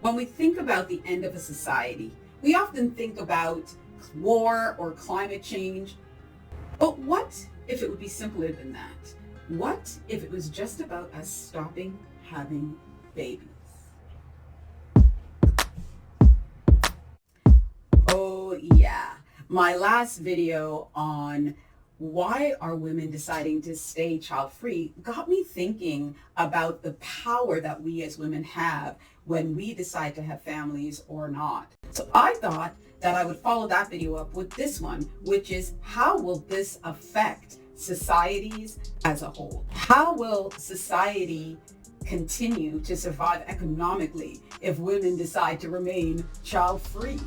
When we think about the end of a society, we often think about war or climate change. But what if it would be simpler than that? What if it was just about us stopping having babies? Oh yeah, my last video on why are women deciding to stay child-free got me thinking about the power that we as women have when we decide to have families or not. So I thought that I would follow that video up with this one, which is how will this affect societies as a whole? How will society continue to survive economically if women decide to remain child-free?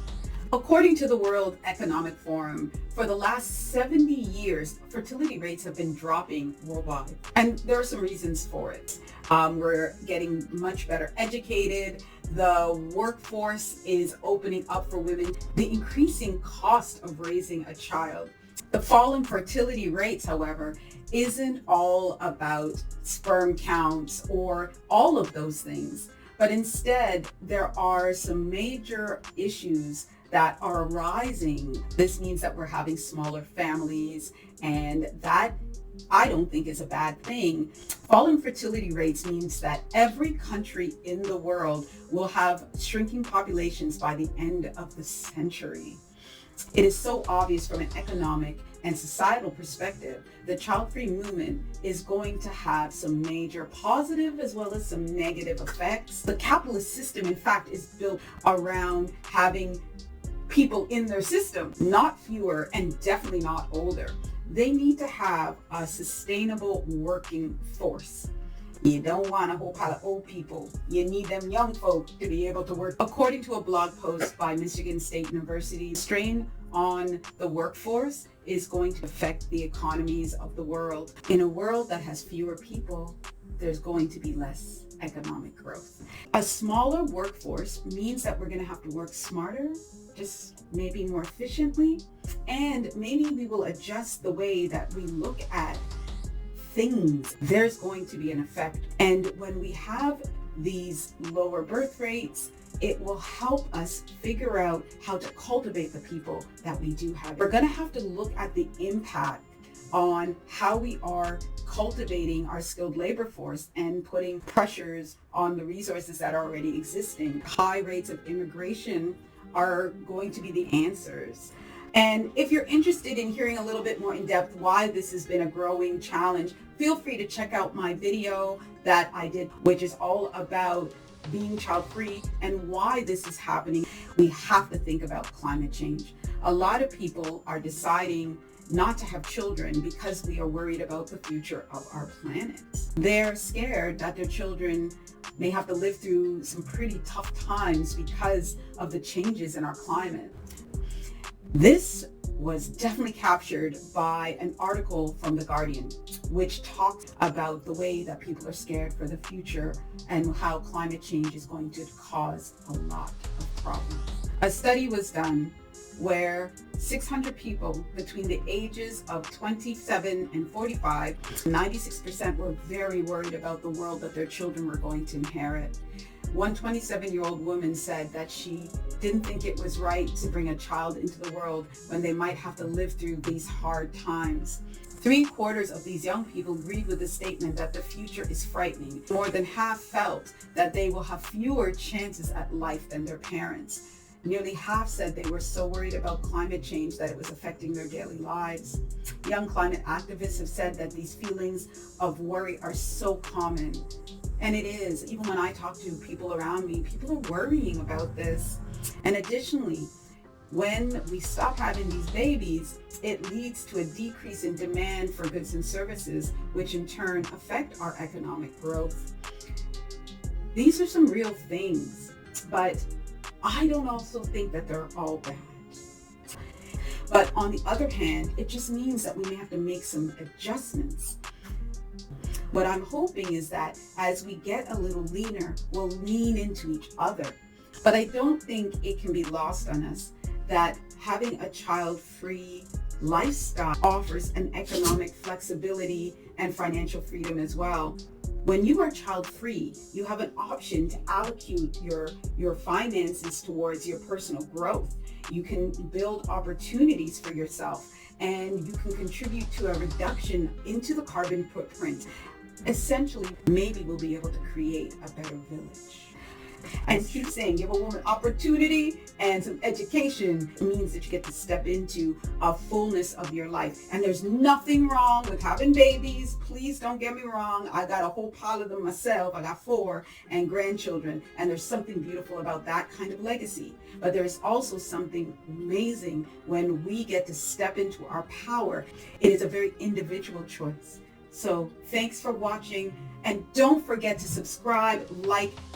According to the World Economic Forum, for the last 70 years, fertility rates have been dropping worldwide. And there are some reasons for it. We're getting much better educated. The workforce is opening up for women. The increasing cost of raising a child. The fall in fertility rates, however, isn't all about sperm counts or all of those things, but instead there are some major issues that are arising. This means that we're having smaller families, and that I don't think is a bad thing. Falling fertility rates means that every country in the world will have shrinking populations by the end of the century. It is so obvious from an economic and societal perspective, the child-free movement is going to have some major positive as well as some negative effects. The capitalist system, in fact, is built around having people in their system, not fewer and definitely not older. They need to have a sustainable working force. You don't want a whole pile of old people. You need them young folk to be able to work. According to a blog post by Michigan State University, strain on the workforce is going to affect the economies of the world. In a world that has fewer people, there's going to be less economic growth. A smaller workforce means that we're going to have to work smarter, just maybe more efficiently, and maybe we will adjust the way that we look at things. There's going to be an effect. And when we have these lower birth rates, it will help us figure out how to cultivate the people that we do have. We're going to have to look at the impact on how we are cultivating our skilled labor force and putting pressures on the resources that are already existing. High rates of immigration are going to be the answers. And if you're interested in hearing a little bit more in depth why this has been a growing challenge, feel free to check out my video that I did, which is all about being child-free and why this is happening. We have to think about climate change. A lot of people are deciding not to have children because we are worried about the future of our planet. They're scared that their children may have to live through some pretty tough times because of the changes in our climate. This was definitely captured by an article from The Guardian, which talked about the way that people are scared for the future and how climate change is going to cause a lot of problems. A study was done where 600 people between the ages of 27 and 45, 96% were very worried about the world that their children were going to inherit. One 27-year-old woman said that she didn't think it was right to bring a child into the world when they might have to live through these hard times. 3/4 of these young people agreed with the statement that the future is frightening. More than half felt that they will have fewer chances at life than their parents. Nearly half said they were so worried about climate change that it was affecting their daily lives. Young climate activists have said that these feelings of worry are so common. And it is. Even when I talk to people around me, people are worrying about this. And additionally, when we stop having these babies, it leads to a decrease in demand for goods and services, which in turn affect our economic growth. These are some real things, but I don't also think that they're all bad. But on the other hand, it just means that we may have to make some adjustments. What I'm hoping is that as we get a little leaner, we'll lean into each other. But I don't think it can be lost on us that having a child-free lifestyle offers an economic flexibility and financial freedom as well. When you are child-free, you have an option to allocate your finances towards your personal growth. You can build opportunities for yourself, and you can contribute to a reduction into the carbon footprint. Essentially, maybe we'll be able to create a better village. And keep saying, give a woman opportunity and some education. It means that you get to step into a fullness of your life. And there's nothing wrong with having babies. Please don't get me wrong. I got a whole pile of them myself. I got 4 and grandchildren. And there's something beautiful about that kind of legacy. But there's also something amazing when we get to step into our power. It is a very individual choice. So thanks for watching, and don't forget to subscribe,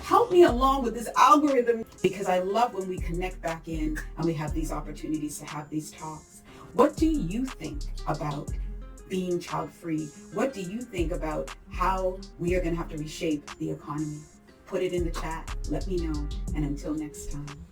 help me along with this algorithm, because I love when we connect back in and we have these opportunities to have these talks. What do you think about being child-free? What do you think about how we are going to have to reshape the economy? Put it in the chat. Let me know. And until next time.